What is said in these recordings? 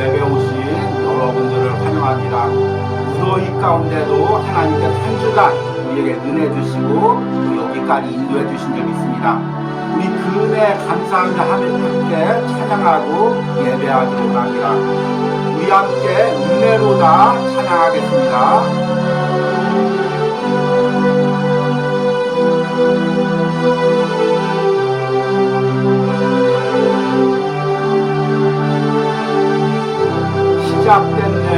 예배 오신 여러분들을 환영합니다. 무더위 가운데도 하나님께 한 주간 우리에게 은혜 주시고 또 여기까지 인도해 주신 줄 믿습니다. 우리 그 은혜 감사하며 함께 찬양하고 예배하도록 합니다. 우리 함께 은혜로다 찬양하겠습니다. 시작됐네.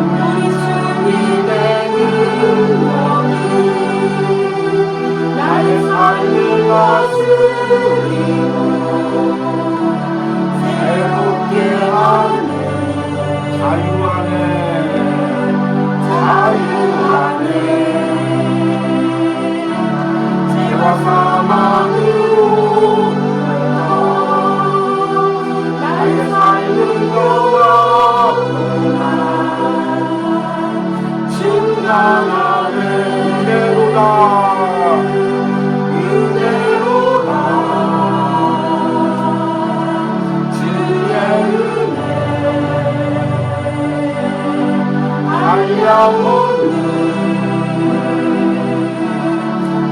우리 주님의 능력이 나의 삶을 다스리고 새롭게 하네. 자유하네. 죄와 사망으로 나의 삶은 변하구나. 충만하네. 은혜로다. 은혜로다. 주의 은혜 한량없는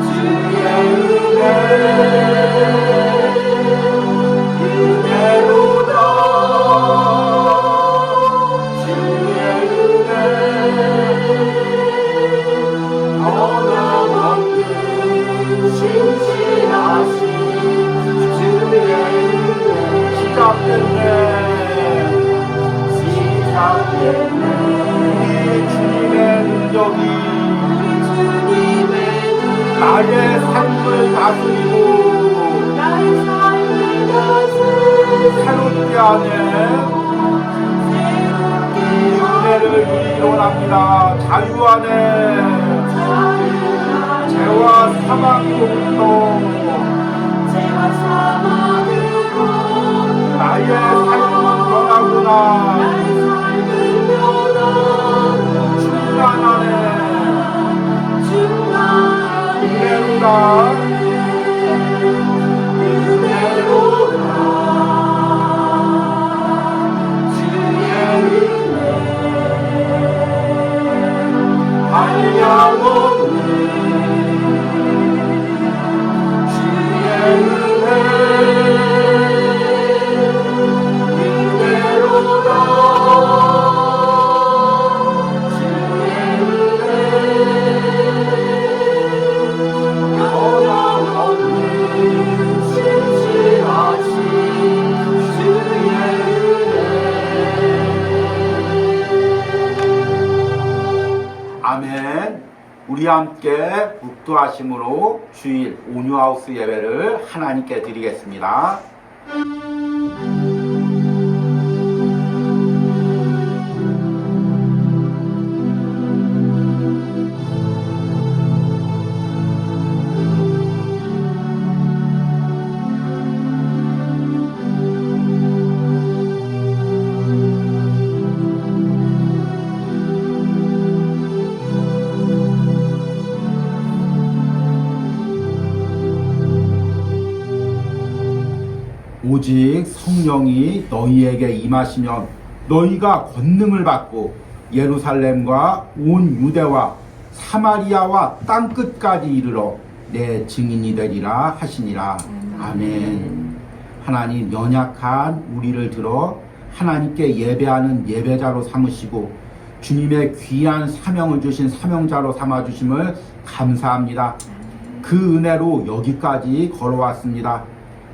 주의 은혜로다. 주의 은혜 변함없는 신실하신 주의 은혜 시작됐네. 우리 주님의 능력이 나의 삶을 다스리고 새롭게 하네. 이 은혜를 누리기 원합니다. 자유하네. 죄와 사망으로부터 나의 삶은 변하구나. 충만하네. 은혜로다. 아멘. 우리 함께 묵도하심으로 주일 온유하우스 예배를 하나님께 드리겠습니다. 오직 성령이 너희에게 임하시면 너희가 권능을 받고 예루살렘과 온 유대와 사마리아와 땅끝까지 이르러 내 증인이 되리라 하시니라. 아멘. 하나님, 연약한 우리를 들어 하나님께 예배하는 예배자로 삼으시고 주님의 귀한 사명을 주신 사명자로 삼아주심을 감사합니다. 그 은혜로 여기까지 걸어왔습니다.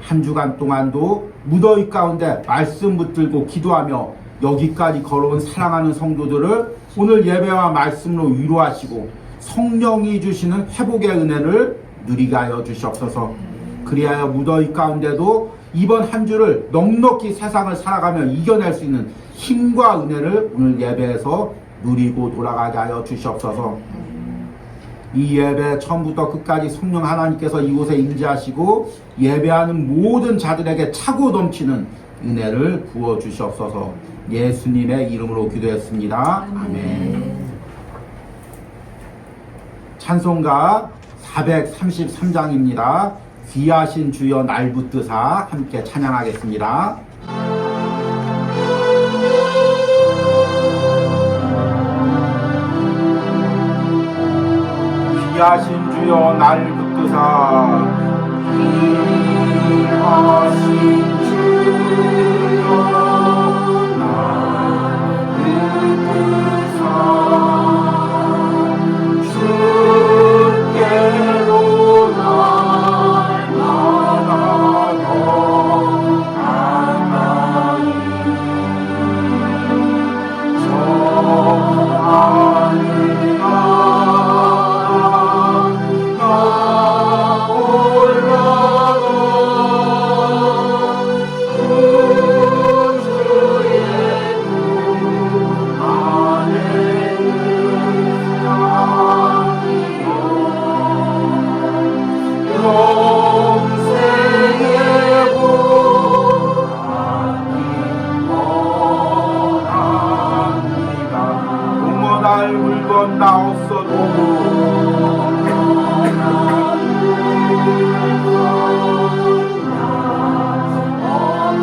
한 주간 동안도 무더위 가운데 말씀 붙들고 기도하며 여기까지 걸어온 사랑하는 성도들을 오늘 예배와 말씀으로 위로하시고 성령이 주시는 회복의 은혜를 누리게 하여 주시옵소서. 그리하여 무더위 가운데도 이번 한 주를 넉넉히 세상을 살아가며 이겨낼 수 있는 힘과 은혜를 오늘 예배에서 누리고 돌아가게 하여 주시옵소서. 이 예배 처음부터 끝까지 성령 하나님께서 이곳에 임재하시고 예배하는 모든 자들에게 차고 넘치는 은혜를 부어 주시옵소서. 예수님의 이름으로 기도했습니다. 아멘. 찬송가 433장입니다. 귀하신 주여 날 붙드사 함께 찬양하겠습니다. 귀하신 주여 날 붙드사 귀하신 주여 날 붙드사 주께로 날마다 더 가까이 저 하늘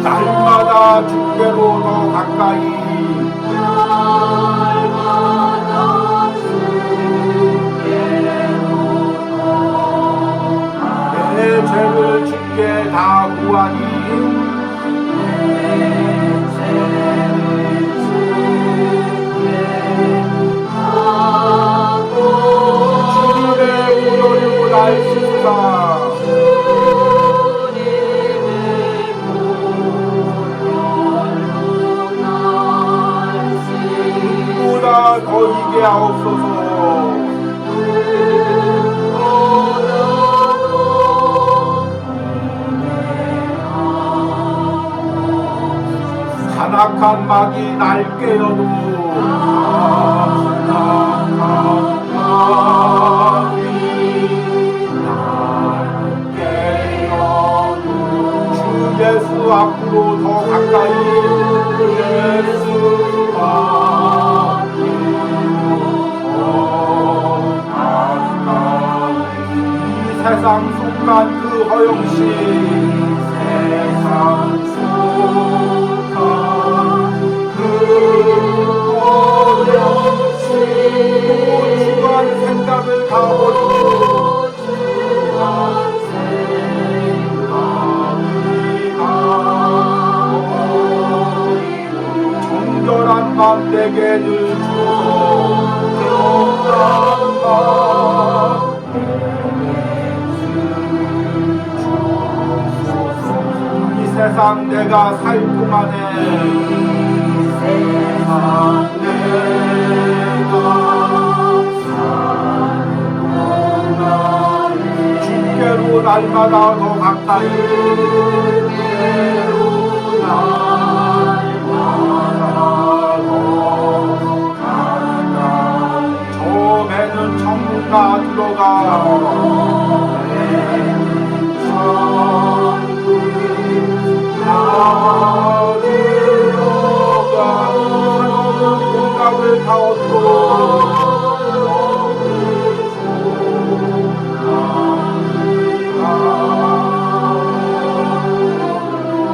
날마다 주께로 더 가까이 내 죄를 주께 다 구하니 주님의 우러를 날 씻으라 더 이게 하옵소서. 산악한 막이 날 깨어도 주 예수 앞으로 더 가까이 예수와 세상 속한 그 허영심 세상 속한 그 허영심 주한 생각을 다 버리고 정결한 맘 내게 늘 주소서 정결한 맘 세상 내가 살 동안에 세상 내가 살 동안에 주께로 날마다 더 가까이 주께로 날마다 더 가까이 저 배는 천국 나 들어가 공각을 다 얻고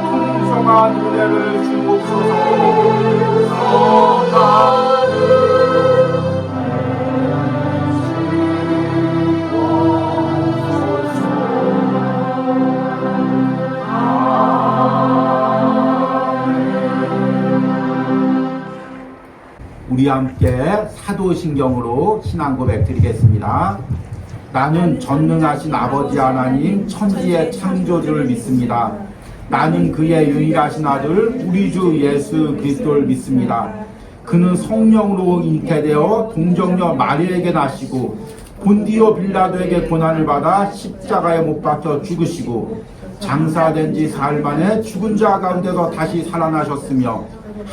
풍성한 은혜를 주옵소서. 우리 함께 사도신경으로 신앙 고백 드리겠습니다. 나는 전능하신 아버지 하나님 천지의 창조주를 믿습니다. 나는 그의 유일하신 아들 우리 주 예수 그리스도를 믿습니다. 그는 성령으로 잉태되어 동정녀 마리아에게 나시고 본디오 빌라도에게 고난을 받아 십자가에 못 박혀 죽으시고 장사된 지 사흘 만에 죽은 자 가운데서 다시 살아나셨으며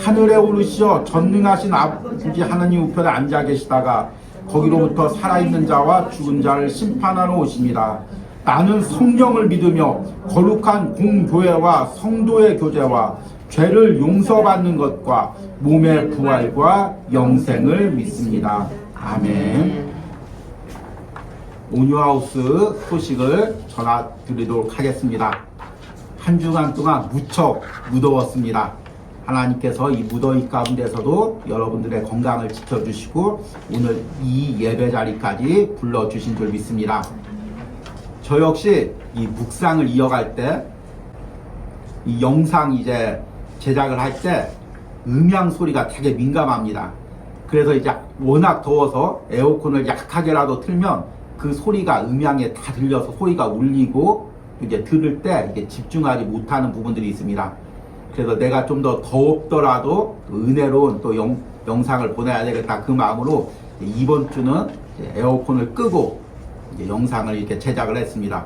하늘에 오르시어 전능하신 아버지 하나님 우편에 앉아 계시다가 거기로부터 살아있는 자와 죽은 자를 심판하러 오십니다. 나는 성령을 믿으며 거룩한 공교회와 성도의 교제와 죄를 용서받는 것과 몸의 부활과 영생을 믿습니다. 아멘. 오뉴하우스 소식을 전해드리도록 하겠습니다. 한 주간 동안 무척 무더웠습니다. 하나님께서 이 무더위 가운데서도 여러분들의 건강을 지켜주시고 오늘 이 예배 자리까지 불러주신 줄 믿습니다. 저 역시 이 묵상을 이어갈 때 이 영상 이제 제작을 할 때 음향 소리가 되게 민감합니다. 그래서 이제 워낙 더워서 에어컨을 약하게라도 틀면 그 소리가 음향에 다 들려서 소리가 울리고 이제 들을 때 이게 집중하지 못하는 부분들이 있습니다. 그래서 내가 좀 더 더웠더라도 은혜로운 또 영상을 보내야 되겠다 그 마음으로 이번 주는 에어컨을 끄고 이제 영상을 이렇게 제작을 했습니다.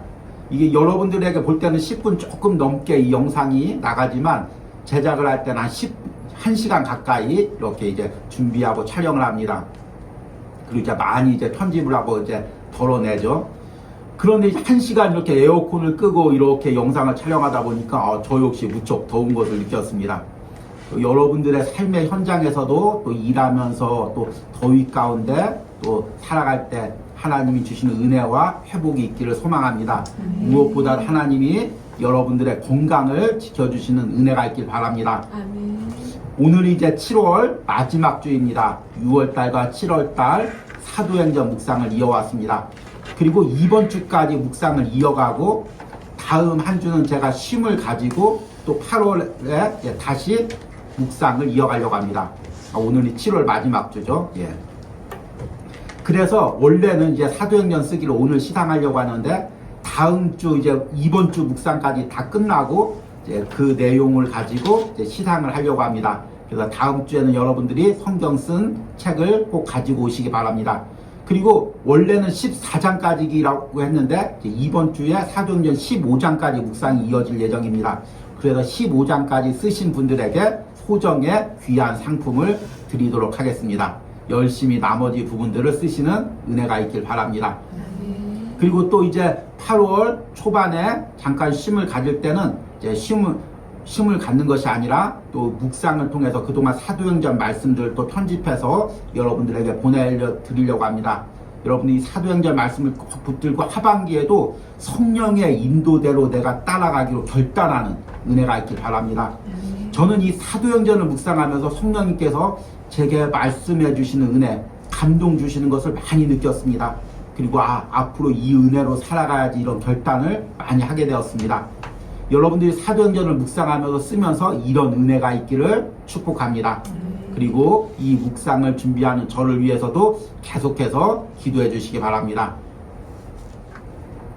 이게 여러분들에게 볼 때는 10분 조금 넘게 이 영상이 나가지만 제작을 할 때는 한 1시간 가까이 이렇게 이제 준비하고 촬영을 합니다. 그리고 이제 많이 이제 편집을 하고 이제 덜어내죠. 그런데 1시간 이렇게 에어컨을 끄고 이렇게 영상을 촬영하다 보니까 저 역시 무척 더운 것을 느꼈습니다. 또 여러분들의 삶의 현장에서도 또 일하면서 또 더위 가운데 또 살아갈 때 하나님이 주시는 은혜와 회복이 있기를 소망합니다. 무엇보다 하나님이 여러분들의 건강을 지켜주시는 은혜가 있길 바랍니다. 오늘이 이제 7월 마지막 주입니다. 6월달과 7월달 사도행전 묵상을 이어왔습니다. 그리고 이번 주까지 묵상을 이어가고 다음 한 주는 제가 쉼을 가지고 또 8월에 다시 묵상을 이어가려고 합니다. 오늘이 7월 마지막 주죠. 예. 그래서 원래는 이제 사도행전 쓰기를 오늘 시상하려고 하는데 다음 주 이제 이번 주 묵상까지 다 끝나고 이제 그 내용을 가지고 이제 시상을 하려고 합니다. 그래서 다음 주에는 여러분들이 성경 쓴 책을 꼭 가지고 오시기 바랍니다. 그리고 원래는 14장까지라고 했는데 이번 주에 사도행전 15장까지 묵상이 이어질 예정입니다. 그래서 15장까지 쓰신 분들에게 소정의 귀한 상품을 드리도록 하겠습니다. 열심히 나머지 부분들을 쓰시는 은혜가 있길 바랍니다. 그리고 또 이제 8월 초반에 잠깐 쉼을 가질 때는 이제 쉼을 갖는 것이 아니라 또 묵상을 통해서 그동안 사도행전 말씀들을 또 편집해서 여러분들에게 보내드리려고 합니다. 여러분이 사도행전 말씀을 꼭 붙들고 하반기에도 성령의 인도대로 내가 따라가기로 결단하는 은혜가 있길 바랍니다. 저는 이 사도행전을 묵상하면서 성령님께서 제게 말씀해 주시는 은혜, 감동 주시는 것을 많이 느꼈습니다. 그리고 앞으로 이 은혜로 살아가야지 이런 결단을 많이 하게 되었습니다. 여러분들이 사도행전을 묵상하면서 쓰면서 이런 은혜가 있기를 축복합니다. 그리고 이 묵상을 준비하는 저를 위해서도 계속해서 기도해 주시기 바랍니다.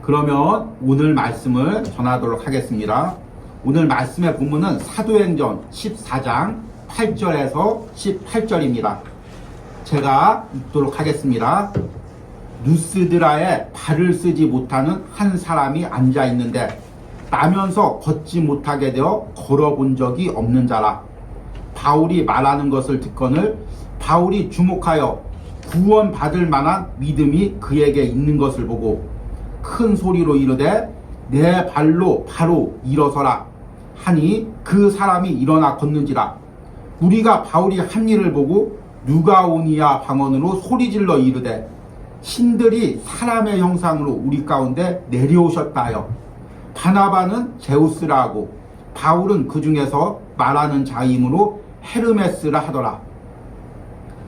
그러면 오늘 말씀을 전하도록 하겠습니다. 오늘 말씀의 본문은 사도행전 14장 8절에서 18절입니다. 제가 읽도록 하겠습니다. 누스드라에 발을 쓰지 못하는 한 사람이 앉아 있는데 나면서 걷지 못하게 되어 걸어본 적이 없는 자라. 바울이 말하는 것을 듣거늘 바울이 주목하여 구원받을 만한 믿음이 그에게 있는 것을 보고 큰 소리로 이르되 내 발로 바로 일어서라 하니 그 사람이 일어나 걷는지라. 우리가 바울이 한 일을 보고 누가 오니야 방언으로 소리질러 이르되 신들이 사람의 형상으로 우리 가운데 내려오셨다 하여 바나바는 제우스라 하고 바울은 그 중에서 말하는 자이므로 헤르메스라 하더라.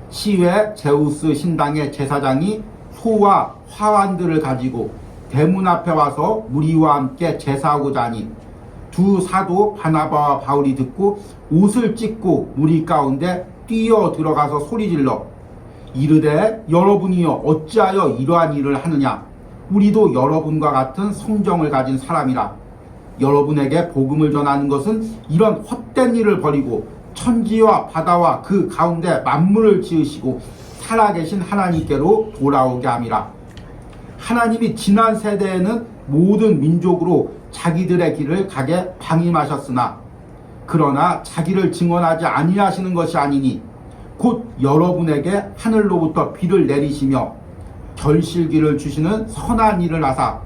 시외 제우스 신당의 제사장이 소와 화환들을 가지고 대문 앞에 와서 우리와 함께 제사하고자 하니 두 사도 바나바와 바울이 듣고 옷을 찢고 우리 가운데 뛰어 들어가서 소리질러 이르되 여러분이여 어찌하여 이러한 일을 하느냐. 우리도 여러분과 같은 성정을 가진 사람이라. 여러분에게 복음을 전하는 것은 이런 헛된 일을 버리고 천지와 바다와 그 가운데 만물을 지으시고 살아계신 하나님께로 돌아오게 함이라. 하나님이 지난 세대에는 모든 민족으로 자기들의 길을 가게 방임하셨으나 그러나 자기를 증언하지 아니하시는 것이 아니니 곧 여러분에게 하늘로부터 비를 내리시며 결실기를 주시는 선한 일을 하사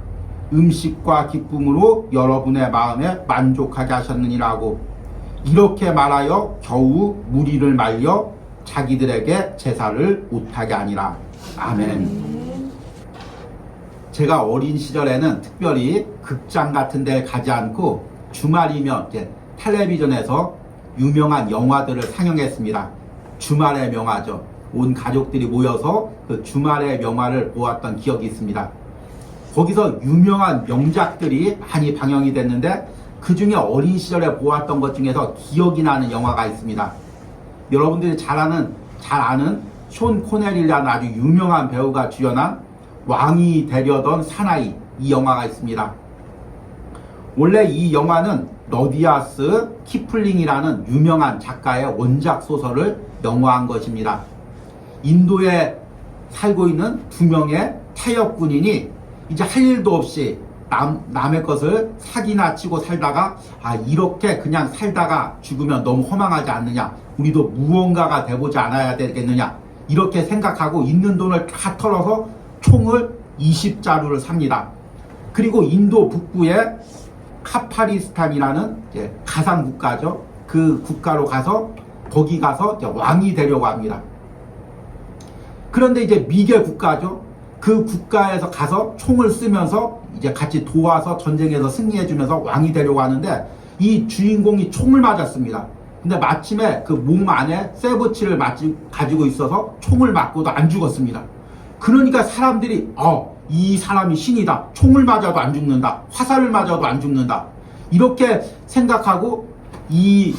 음식과 기쁨으로 여러분의 마음에 만족하게 하셨느니라고. 이렇게 말하여 겨우 무리를 말려 자기들에게 제사를 못하게 하니라. 아멘. 제가 어린 시절에는 특별히 극장 같은 데 가지 않고 주말이면 이제 텔레비전에서 유명한 영화들을 상영했습니다. 주말의 명화죠. 온 가족들이 모여서 그 주말의 명화를 보았던 기억이 있습니다. 거기서 유명한 명작들이 많이 방영이 됐는데 그 중에 어린 시절에 보았던 것 중에서 기억이 나는 영화가 있습니다. 여러분들이 잘 아는 숀 코넬이라는 아주 유명한 배우가 주연한 왕이 되려던 사나이, 이 영화가 있습니다. 원래 이 영화는 러디아스 키플링이라는 유명한 작가의 원작 소설을 영화한 것입니다. 인도에 살고 있는 두 명의 태역 군인이 이제 할 일도 없이 남의 것을 사기나 치고 살다가 이렇게 그냥 살다가 죽으면 너무 허망하지 않느냐, 우리도 무언가가 돼보지 않아야 되겠느냐, 이렇게 생각하고 있는 돈을 다 털어서 총을 20자루를 삽니다. 그리고 인도 북부의 카파리스탄이라는 가상 국가죠. 그 국가로 가서 거기 가서 왕이 되려고 합니다. 그런데 이제 미개 국가죠. 그 국가에서 가서 총을 쓰면서 이제 같이 도와서 전쟁에서 승리해주면서 왕이 되려고 하는데 이 주인공이 총을 맞았습니다. 근데 마침에 그 몸 안에 쇠붙이를 가지고 있어서 총을 맞고도 안 죽었습니다. 그러니까 사람들이 이 사람이 신이다. 총을 맞아도 안 죽는다. 화살을 맞아도 안 죽는다. 이렇게 생각하고 이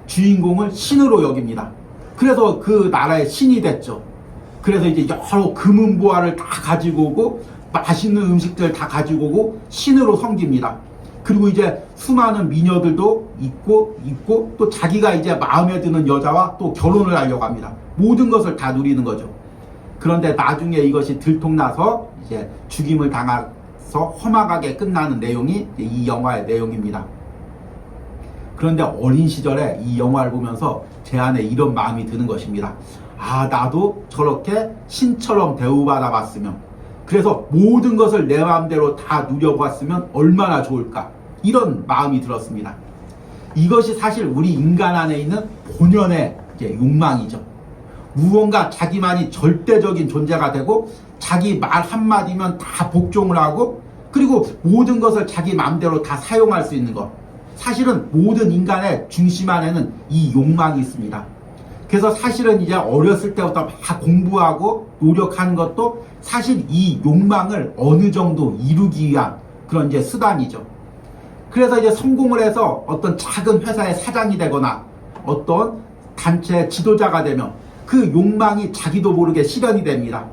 주인공을 신으로 여깁니다. 그래서 그 나라의 신이 됐죠. 그래서 이제 여러 금은보화를 다 가지고 오고 맛있는 음식들 다 가지고 오고 신으로 섬깁니다. 그리고 이제 수많은 미녀들도 있고 또 자기가 이제 마음에 드는 여자와 또 결혼을 하려고 합니다. 모든 것을 다 누리는 거죠. 그런데 나중에 이것이 들통나서 이제 죽임을 당해서 험악하게 끝나는 내용이 이 영화의 내용입니다. 그런데 어린 시절에 이 영화를 보면서 제 안에 이런 마음이 드는 것입니다. 나도 저렇게 신처럼 대우받아 봤으면, 그래서 모든 것을 내 마음대로 다 누려봤으면 얼마나 좋을까, 이런 마음이 들었습니다. 이것이 사실 우리 인간 안에 있는 본연의 욕망이죠. 무언가 자기만이 절대적인 존재가 되고 자기 말 한마디면 다 복종을 하고 그리고 모든 것을 자기 마음대로 다 사용할 수 있는 것. 사실은 모든 인간의 중심 안에는 이 욕망이 있습니다. 그래서 사실은 이제 어렸을 때부터 막 공부하고 노력하는 것도 사실 이 욕망을 어느 정도 이루기 위한 그런 이제 수단이죠. 그래서 이제 성공을 해서 어떤 작은 회사의 사장이 되거나 어떤 단체의 지도자가 되면 그 욕망이 자기도 모르게 실현이 됩니다.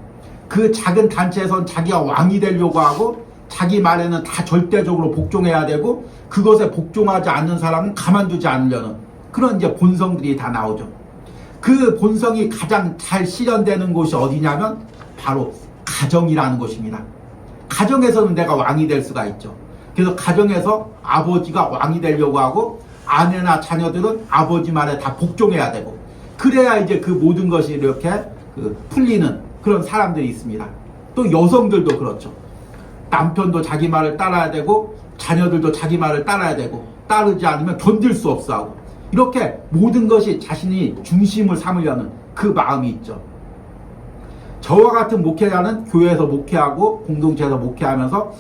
그 작은 단체에선 자기가 왕이 되려고 하고 자기 말에는 다 절대적으로 복종해야 되고 그것에 복종하지 않는 사람은 가만두지 않으려는 그런 이제 본성들이 다 나오죠. 그 본성이 가장 잘 실현되는 곳이 어디냐면 바로 가정이라는 곳입니다. 가정에서는 내가 왕이 될 수가 있죠. 그래서 가정에서 아버지가 왕이 되려고 하고 아내나 자녀들은 아버지 말에 다 복종해야 되고 그래야 이제 그 모든 것이 이렇게 풀리는 그런 사람들이 있습니다. 또 여성들도 그렇죠. 남편도 자기 말을 따라야 되고 자녀들도 자기 말을 따라야 되고 따르지 않으면 견딜 수 없어 하고 이렇게 모든 것이 자신이 중심을 삼으려는 그 마음이 있죠. 저와 같은 목회자는 교회에서 목회하고 공동체에서 목회하면서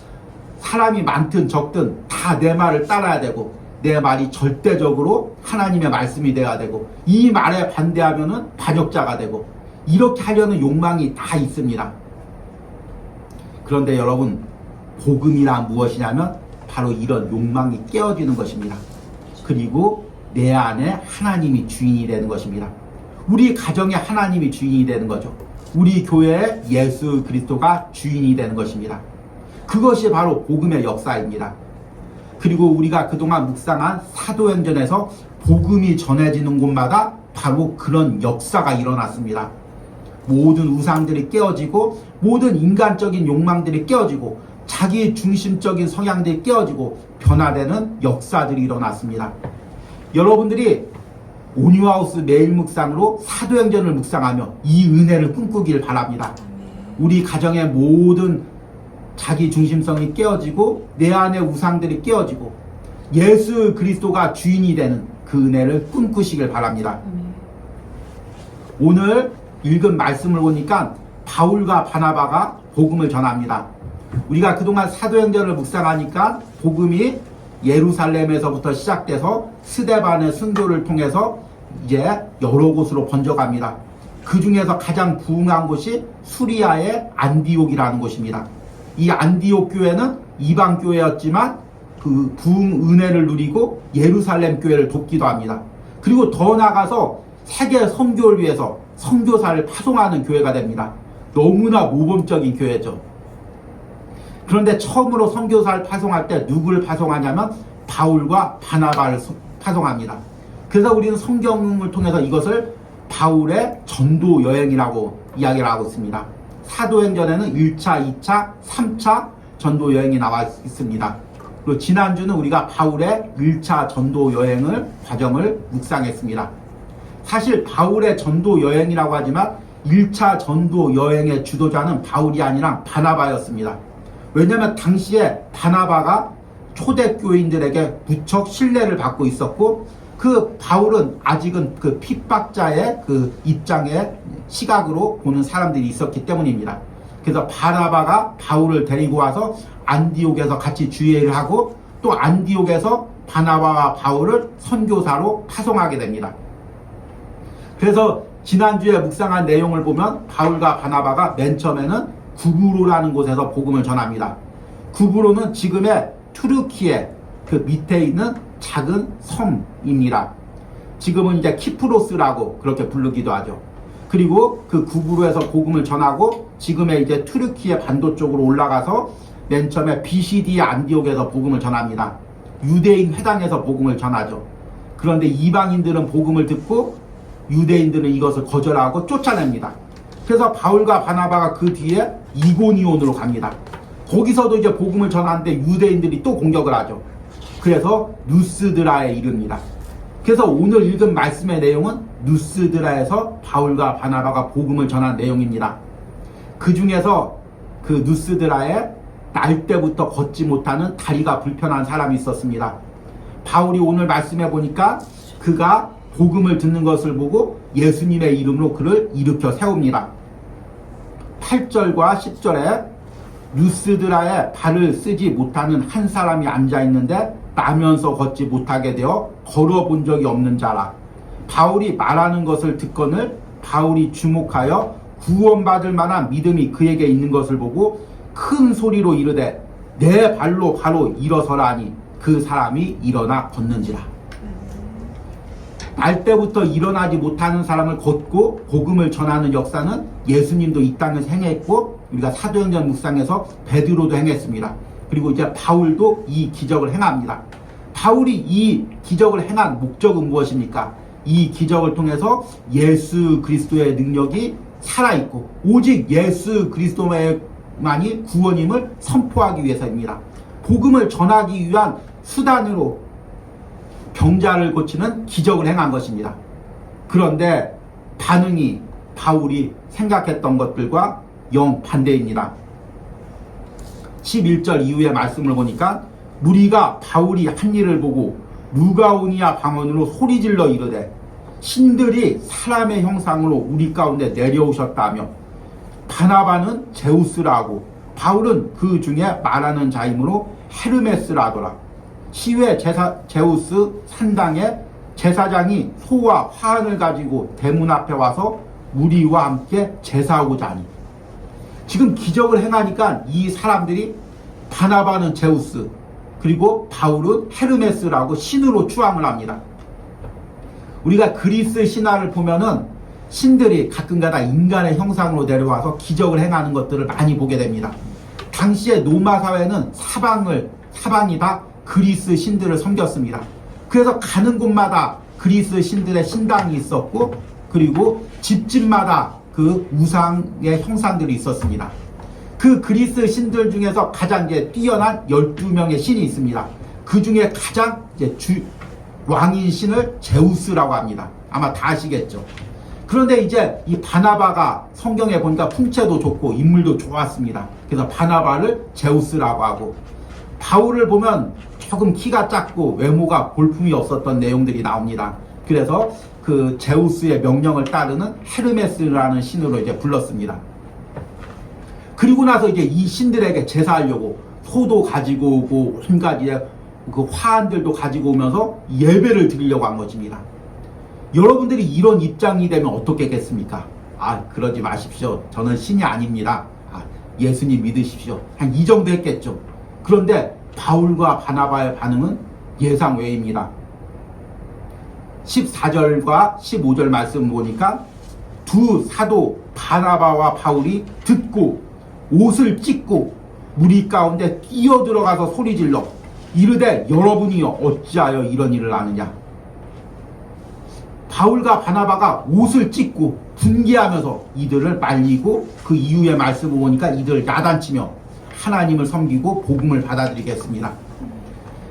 사람이 많든 적든 다 내 말을 따라야 되고 내 말이 절대적으로 하나님의 말씀이 돼야 되고 이 말에 반대하면은 반역자가 되고 이렇게 하려는 욕망이 다 있습니다. 그런데 여러분, 복음이란 무엇이냐면 바로 이런 욕망이 깨어지는 것입니다. 그리고 내 안에 하나님이 주인이 되는 것입니다. 우리 가정에 하나님이 주인이 되는 거죠. 우리 교회에 예수 그리스도가 주인이 되는 것입니다. 그것이 바로 복음의 역사입니다. 그리고 우리가 그동안 묵상한 사도행전에서 복음이 전해지는 곳마다 바로 그런 역사가 일어났습니다. 모든 우상들이 깨어지고 모든 인간적인 욕망들이 깨어지고 자기 중심적인 성향들이 깨어지고 변화되는 역사들이 일어났습니다. 여러분들이 온유하우스 매일 묵상으로 사도행전을 묵상하며 이 은혜를 꿈꾸길 바랍니다. 우리 가정의 모든 자기 중심성이 깨어지고 내 안의 우상들이 깨어지고 예수 그리스도가 주인이 되는 그 은혜를 꿈꾸시길 바랍니다. 오늘 읽은 말씀을 보니까 바울과 바나바가 복음을 전합니다. 우리가 그동안 사도행전을 묵상하니까 복음이 예루살렘에서부터 시작돼서 스데반의 순교를 통해서 이제 여러 곳으로 번져갑니다. 그 중에서 가장 부흥한 곳이 수리아의 안디옥이라는 곳입니다. 이 안디옥 교회는 이방 교회였지만 그 부흥 은혜를 누리고 예루살렘 교회를 돕기도 합니다. 그리고 더 나아가서 세계 선교를 위해서 선교사를 파송하는 교회가 됩니다. 너무나 모범적인 교회죠. 그런데 처음으로 선교사를 파송할 때 누구를 파송하냐면 바울과 바나바를 파송합니다. 그래서 우리는 성경을 통해서 이것을 바울의 전도 여행이라고 이야기를 하고 있습니다. 사도행전에는 1차, 2차, 3차 전도 여행이 나와 있습니다. 그리고 지난주는 우리가 바울의 1차 전도 여행을 과정을 묵상했습니다. 사실 바울의 전도 여행이라고 하지만 1차 전도 여행의 주도자는 바울이 아니라 바나바였습니다. 왜냐하면 당시에 바나바가 초대교인들에게 무척 신뢰를 받고 있었고 그 바울은 아직은 그 핍박자의 그 입장에 시각으로 보는 사람들이 있었기 때문입니다. 그래서 바나바가 바울을 데리고 와서 안디옥에서 같이 주예를 하고 또 안디옥에서 바나바와 바울을 선교사로 파송하게 됩니다. 그래서 지난주에 묵상한 내용을 보면 바울과 바나바가 맨 처음에는 구브로라는 곳에서 복음을 전합니다. 구브로는 지금의 투르키의 그 밑에 있는 작은 섬입니다. 지금은 이제 키프로스라고 그렇게 부르기도 하죠. 그리고 그 구브로에서 복음을 전하고 지금의 이제 투르키의 반도 쪽으로 올라가서 맨 처음에 BCD의 안디옥에서 복음을 전합니다. 유대인 회당에서 복음을 전하죠. 그런데 이방인들은 복음을 듣고 유대인들은 이것을 거절하고 쫓아냅니다. 그래서 바울과 바나바가 그 뒤에 이고니온으로 갑니다. 거기서도 이제 복음을 전하는데 유대인들이 또 공격을 하죠. 그래서 누스드라에 이릅니다. 그래서 오늘 읽은 말씀의 내용은 누스드라에서 바울과 바나바가 복음을 전한 내용입니다. 그 중에서 그 누스드라에 날 때부터 걷지 못하는 다리가 불편한 사람이 있었습니다. 바울이 오늘 말씀해 보니까 그가 복음을 듣는 것을 보고 예수님의 이름으로 그를 일으켜 세웁니다. 8절과 10절에 누스드라에 발을 쓰지 못하는 한 사람이 앉아있는데 나면서 걷지 못하게 되어 걸어본 적이 없는 자라. 바울이 말하는 것을 듣거늘 바울이 주목하여 구원받을 만한 믿음이 그에게 있는 것을 보고 큰 소리로 이르되 내 발로 바로 일어서라 하니 그 사람이 일어나 걷는지라. 날 때부터 일어나지 못하는 사람을 걷고 복음을 전하는 역사는 예수님도 이 땅에서 행했고 우리가 사도행전 묵상에서 베드로도 행했습니다. 그리고 이제 바울도 이 기적을 행합니다. 바울이 이 기적을 행한 목적은 무엇입니까? 이 기적을 통해서 예수 그리스도의 능력이 살아있고 오직 예수 그리스도만이 구원임을 선포하기 위해서입니다. 복음을 전하기 위한 수단으로 병자를 고치는 기적을 행한 것입니다. 그런데 반응이 바울이 생각했던 것들과 영 반대입니다. 11절 이후의 말씀을 보니까 무리가 바울이 한 일을 보고 루가오니아 방언으로 소리질러 이르되 신들이 사람의 형상으로 우리 가운데 내려오셨다며 바나바는 제우스라고 바울은 그 중에 말하는 자이므로 헤르메스라더라. 시외 제우스 산당에 제사장이 소와 화환을 가지고 대문 앞에 와서 무리와 함께 제사하고자 하니 지금 기적을 행하니까 이 사람들이 바나바는 제우스 그리고 바울은 헤르메스라고 신으로 추앙을 합니다. 우리가 그리스 신화를 보면은 신들이 가끔가다 인간의 형상으로 내려와서 기적을 행하는 것들을 많이 보게 됩니다. 당시의 로마 사회는 사방이 다 그리스 신들을 섬겼습니다. 그래서 가는 곳마다 그리스 신들의 신당이 있었고 그리고 집집마다 그 우상의 형상들이 있었습니다. 그 그리스 신들 중에서 가장 이제 뛰어난 12명의 신이 있습니다. 그 중에 가장 이제 왕인 신을 제우스라고 합니다. 아마 다 아시겠죠. 그런데 이제 이 바나바가 성경에 보니까 풍채도 좋고 인물도 좋았습니다. 그래서 바나바를 제우스라고 하고 바울을 보면 조금 키가 작고 외모가 볼품이 없었던 내용들이 나옵니다. 그래서 그 제우스의 명령을 따르는 헤르메스라는 신으로 이제 불렀습니다. 그리고 나서 이제 이 신들에게 제사하려고 소도 가지고 오고 한 가지의 그 화환들도 가지고 오면서 예배를 드리려고 한 것입니다. 여러분들이 이런 입장이 되면 어떻겠습니까? 아, 그러지 마십시오. 저는 신이 아닙니다. 아, 예수님 믿으십시오. 한 이 정도 했겠죠. 그런데 바울과 바나바의 반응은 예상 외입니다. 14절과 15절 말씀 보니까 두 사도 바나바와 바울이 듣고 옷을 찢고 무리 가운데 뛰어들어가서 소리질러 이르되 여러분이여 어찌하여 이런 일을 하느냐. 바울과 바나바가 옷을 찢고 분개하면서 이들을 말리고 그 이후의 말씀을 보니까 이들을 야단치며 하나님을 섬기고 복음을 받아들이겠습니다.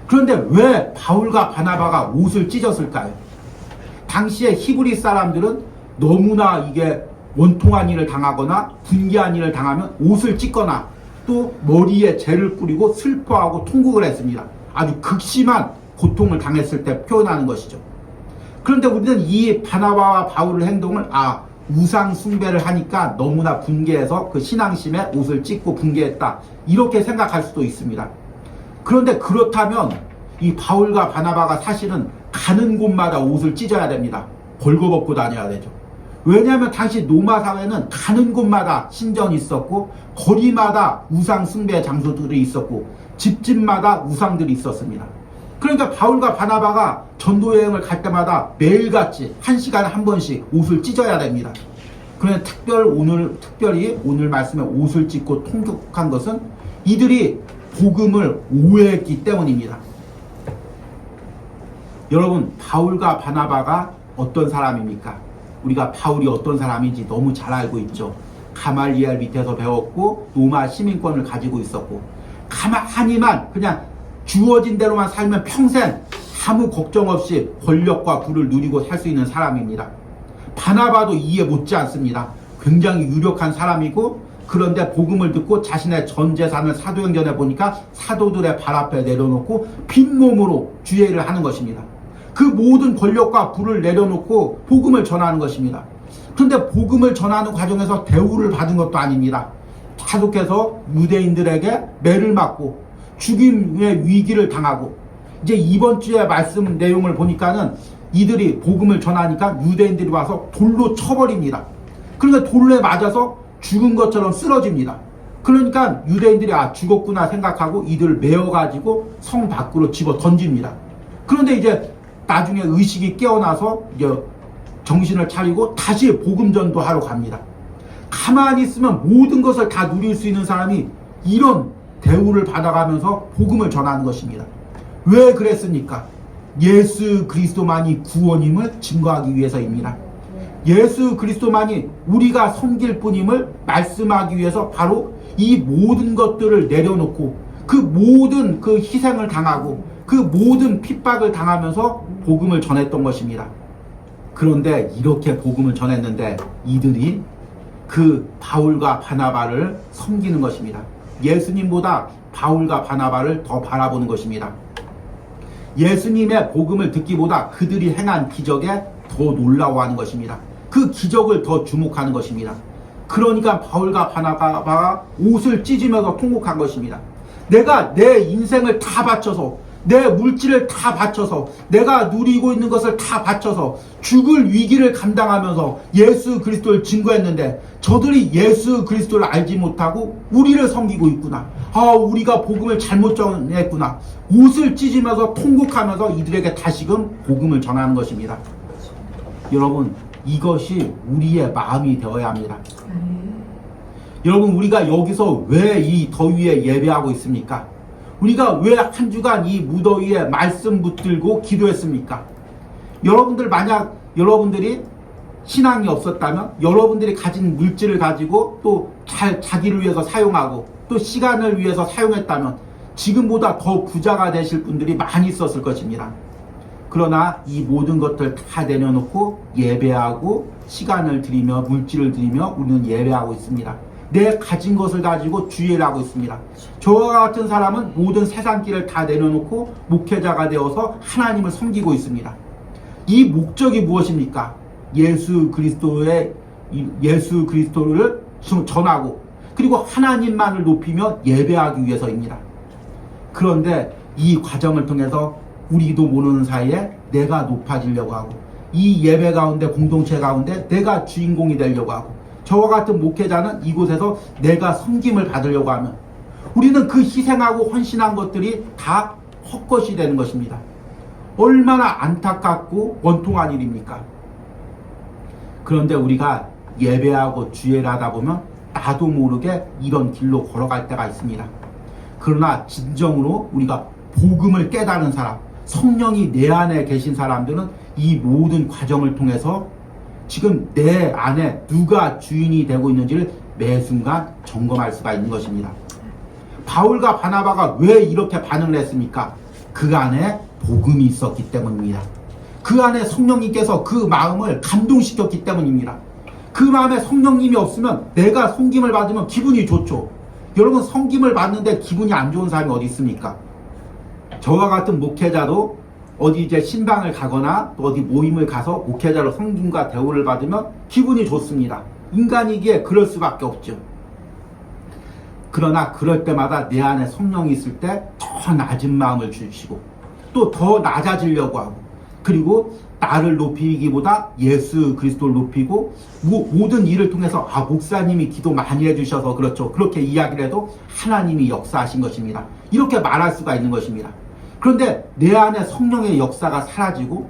그런데 왜 바울과 바나바가 옷을 찢었을까요? 당시에 히브리 사람들은 너무나 이게 원통한 일을 당하거나 분개한 일을 당하면 옷을 찢거나 또 머리에 재를 뿌리고 슬퍼하고 통곡을 했습니다. 아주 극심한 고통을 당했을 때 표현하는 것이죠. 그런데 우리는 이 바나바와 바울의 행동을 우상 숭배를 하니까 너무나 분개해서 그 신앙심에 옷을 찢고 분개했다 이렇게 생각할 수도 있습니다. 그런데 그렇다면 이 바울과 바나바가 사실은 가는 곳마다 옷을 찢어야 됩니다. 벌거벗고 다녀야 되죠. 왜냐하면 당시 로마 사회는 가는 곳마다 신전이 있었고 거리마다 우상 숭배 장소들이 있었고 집집마다 우상들이 있었습니다. 그러니까 바울과 바나바가 전도여행을 갈 때마다 매일같이 1시간에 한 번씩 옷을 찢어야 됩니다. 그런데 특별히 오늘 말씀에 옷을 찢고 통곡한 것은 이들이 복음을 오해했기 때문입니다. 여러분, 바울과 바나바가 어떤 사람입니까? 우리가 바울이 어떤 사람인지 너무 잘 알고 있죠. 가말리엘 밑에서 배웠고 로마 시민권을 가지고 있었고 가만히만 그냥 주어진 대로만 살면 평생 아무 걱정 없이 권력과 부를 누리고 살 수 있는 사람입니다. 바나바도 이해 못지 않습니다. 굉장히 유력한 사람이고 그런데 복음을 듣고 자신의 전 재산을 사도행전에 보니까 사도들의 발 앞에 내려놓고 빈몸으로 주예를 하는 것입니다. 그 모든 권력과 부를 내려놓고 복음을 전하는 것입니다. 그런데 복음을 전하는 과정에서 대우를 받은 것도 아닙니다. 계속해서 유대인들에게 매를 맞고 죽임의 위기를 당하고 이제 이번 주에 말씀 내용을 보니까는 이들이 복음을 전하니까 유대인들이 와서 돌로 쳐버립니다. 그러니까 돌에 맞아서 죽은 것처럼 쓰러집니다. 그러니까 유대인들이 죽었구나 생각하고 이들을 메어가지고 성 밖으로 집어 던집니다. 그런데 이제 나중에 의식이 깨어나서 이제 정신을 차리고 다시 복음 전도하러 갑니다. 가만히 있으면 모든 것을 다 누릴 수 있는 사람이 이런 대우를 받아가면서 복음을 전하는 것입니다. 왜 그랬습니까? 예수 그리스도만이 구원임을 증거하기 위해서입니다. 예수 그리스도만이 우리가 섬길 뿐임을 말씀하기 위해서 바로 이 모든 것들을 내려놓고 그 모든 그 희생을 당하고 그 모든 핍박을 당하면서 복음을 전했던 것입니다. 그런데 이렇게 복음을 전했는데 이들이 그 바울과 바나바를 섬기는 것입니다. 예수님보다 바울과 바나바를 더 바라보는 것입니다. 예수님의 복음을 듣기보다 그들이 행한 기적에 더 놀라워하는 것입니다. 그 기적을 더 주목하는 것입니다. 그러니까 바울과 바나바가 옷을 찢으면서 통곡한 것입니다. 내가 내 인생을 다 바쳐서 내 물질을 다 바쳐서 내가 누리고 있는 것을 다 바쳐서 죽을 위기를 감당하면서 예수 그리스도를 증거했는데 저들이 예수 그리스도를 알지 못하고 우리를 섬기고 있구나. 우리가 복음을 잘못 전했구나. 옷을 찢으면서 통곡하면서 이들에게 다시금 복음을 전하는 것입니다. 여러분, 이것이 우리의 마음이 되어야 합니다. 여러분, 우리가 여기서 왜 이 더위에 예배하고 있습니까? 우리가 왜 한 주간 이 무더위에 말씀 붙들고 기도했습니까? 만약 여러분들이 신앙이 없었다면 여러분들이 가진 물질을 가지고 또 자기를 위해서 사용하고 또 시간을 위해서 사용했다면 지금보다 더 부자가 되실 분들이 많이 있었을 것입니다. 그러나 이 모든 것들 다 내려놓고 예배하고 시간을 들이며 물질을 들이며 우리는 예배하고 있습니다. 내 가진 것을 가지고 주의를 하고 있습니다. 저와 같은 사람은 모든 세상길을 다 내려놓고 목회자가 되어서 하나님을 섬기고 있습니다. 이 목적이 무엇입니까? 예수 그리스도를 전하고 그리고 하나님만을 높이며 예배하기 위해서입니다. 그런데 이 과정을 통해서 우리도 모르는 사이에 내가 높아지려고 하고, 이 예배 가운데, 공동체 가운데 내가 주인공이 되려고 하고, 저와 같은 목회자는 이곳에서 내가 섬김을 받으려고 하면 우리는 그 희생하고 헌신한 것들이 다 헛것이 되는 것입니다. 얼마나 안타깝고 원통한 일입니까? 그런데 우리가 예배하고 주일을 하다 보면 나도 모르게 이런 길로 걸어갈 때가 있습니다. 그러나 진정으로 우리가 복음을 깨달은 사람, 성령이 내 안에 계신 사람들은 이 모든 과정을 통해서 지금 내 안에 누가 주인이 되고 있는지를 매 순간 점검할 수가 있는 것입니다. 바울과 바나바가 왜 이렇게 반응을 했습니까? 그 안에 복음이 있었기 때문입니다. 그 안에 성령님께서 그 마음을 감동시켰기 때문입니다. 그 마음에 성령님이 없으면 내가 섬김을 받으면 기분이 좋죠. 여러분, 섬김을 받는데 기분이 안 좋은 사람이 어디 있습니까? 저와 같은 목회자도 어디 이제 신방을 가거나 또 어디 모임을 가서 목회자로 섬김과 대우를 받으면 기분이 좋습니다. 인간이기에 그럴 수밖에 없죠. 그러나 그럴 때마다 내 안에 성령이 있을 때 더 낮은 마음을 주시고 또 더 낮아지려고 하고, 그리고 나를 높이기보다 예수 그리스도를 높이고, 모든 일을 통해서 목사님이 기도 많이 해주셔서 그렇죠, 그렇게 이야기를 해도 하나님이 역사하신 것입니다, 이렇게 말할 수가 있는 것입니다. 그런데 내 안에 성령의 역사가 사라지고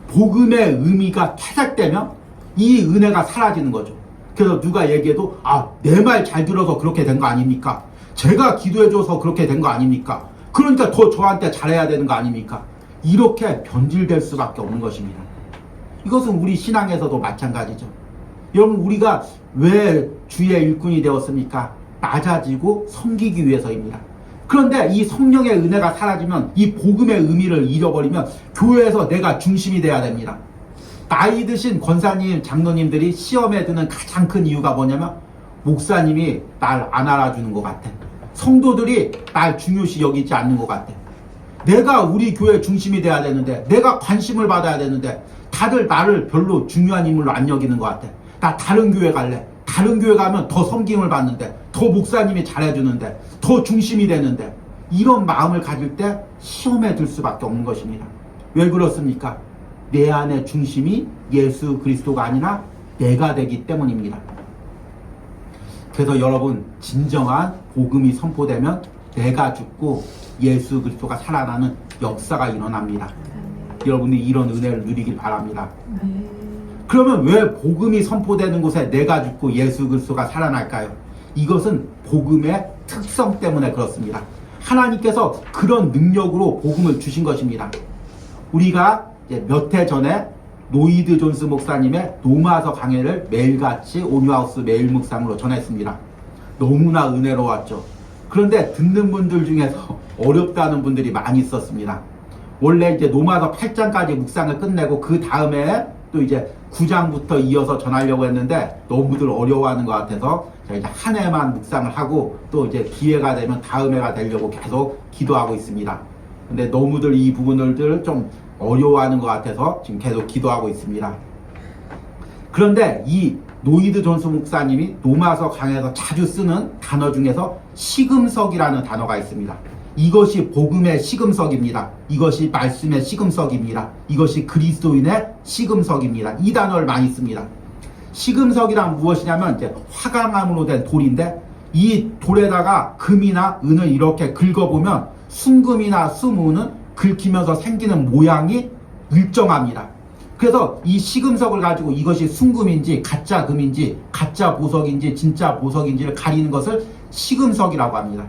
복음의 의미가 퇴색되면 이 은혜가 사라지는 거죠. 그래서 누가 얘기해도 내 말 잘 들어서 그렇게 된 거 아닙니까? 제가 기도해줘서 그렇게 된 거 아닙니까? 그러니까 더 저한테 잘해야 되는 거 아닙니까? 이렇게 변질될 수밖에 없는 것입니다. 이것은 우리 신앙에서도 마찬가지죠. 여러분, 우리가 왜 주의 일꾼이 되었습니까? 낮아지고 섬기기 위해서입니다. 그런데 이 성령의 은혜가 사라지면, 이 복음의 의미를 잃어버리면 교회에서 내가 중심이 돼야 됩니다. 나이 드신 권사님, 장로님들이 시험에 드는 가장 큰 이유가 뭐냐면 목사님이 날 안 알아주는 것 같아. 성도들이 날 중요시 여기지 않는 것 같아. 내가 우리 교회 중심이 돼야 되는데, 내가 관심을 받아야 되는데 다들 나를 별로 중요한 인물로 안 여기는 것 같아. 나 다른 교회 갈래. 다른 교회 가면 더 섬김을 받는데, 더 목사님이 잘해주는데, 더 중심이 되는데, 이런 마음을 가질 때 시험에 들 수밖에 없는 것입니다. 왜 그렇습니까? 내 안의 중심이 예수 그리스도가 아니라 내가 되기 때문입니다. 그래서 여러분, 진정한 복음이 선포되면 내가 죽고 예수 그리스도가 살아나는 역사가 일어납니다. 여러분이 이런 은혜를 누리길 바랍니다. 그러면 왜 복음이 선포되는 곳에 내가 죽고 예수 그리스도가 살아날까요? 이것은 복음의 특성 때문에 그렇습니다. 하나님께서 그런 능력으로 복음을 주신 것입니다. 우리가 몇 해 전에 노이드 존스 목사님의 노마서 강해를 매일같이 온유하우스 매일 묵상으로 전했습니다. 너무나 은혜로웠죠. 그런데 듣는 분들 중에서 어렵다는 분들이 많이 있었습니다. 원래 이제 노마서 8장까지 묵상을 끝내고 그 다음에 또 이제 9장부터 이어서 전하려고 했는데 너무들 어려워하는 것 같아서 제가 이제 한 해만 묵상을 하고 또 이제 기회가 되면 다음 해가 되려고 계속 기도하고 있습니다. 근데 너무들 이 부분을 좀 어려워하는 것 같아서 지금 계속 기도하고 있습니다. 그런데 이 노이드 존스 목사님이 노마서 강에서 자주 쓰는 단어 중에서 시금석이라는 단어가 있습니다. 이것이 복음의 시금석입니다. 이것이 말씀의 시금석입니다. 이것이 그리스도인의 시금석입니다. 이 단어를 많이 씁니다. 시금석이란 무엇이냐면 이제 화강암으로 된 돌인데, 이 돌에다가 금이나 은을 이렇게 긁어보면 순금이나 수문은 긁히면서 생기는 모양이 일정합니다. 그래서 이 시금석을 가지고 이것이 순금인지 가짜 금인지 가짜 보석인지 진짜 보석인지를 가리는 것을 시금석이라고 합니다.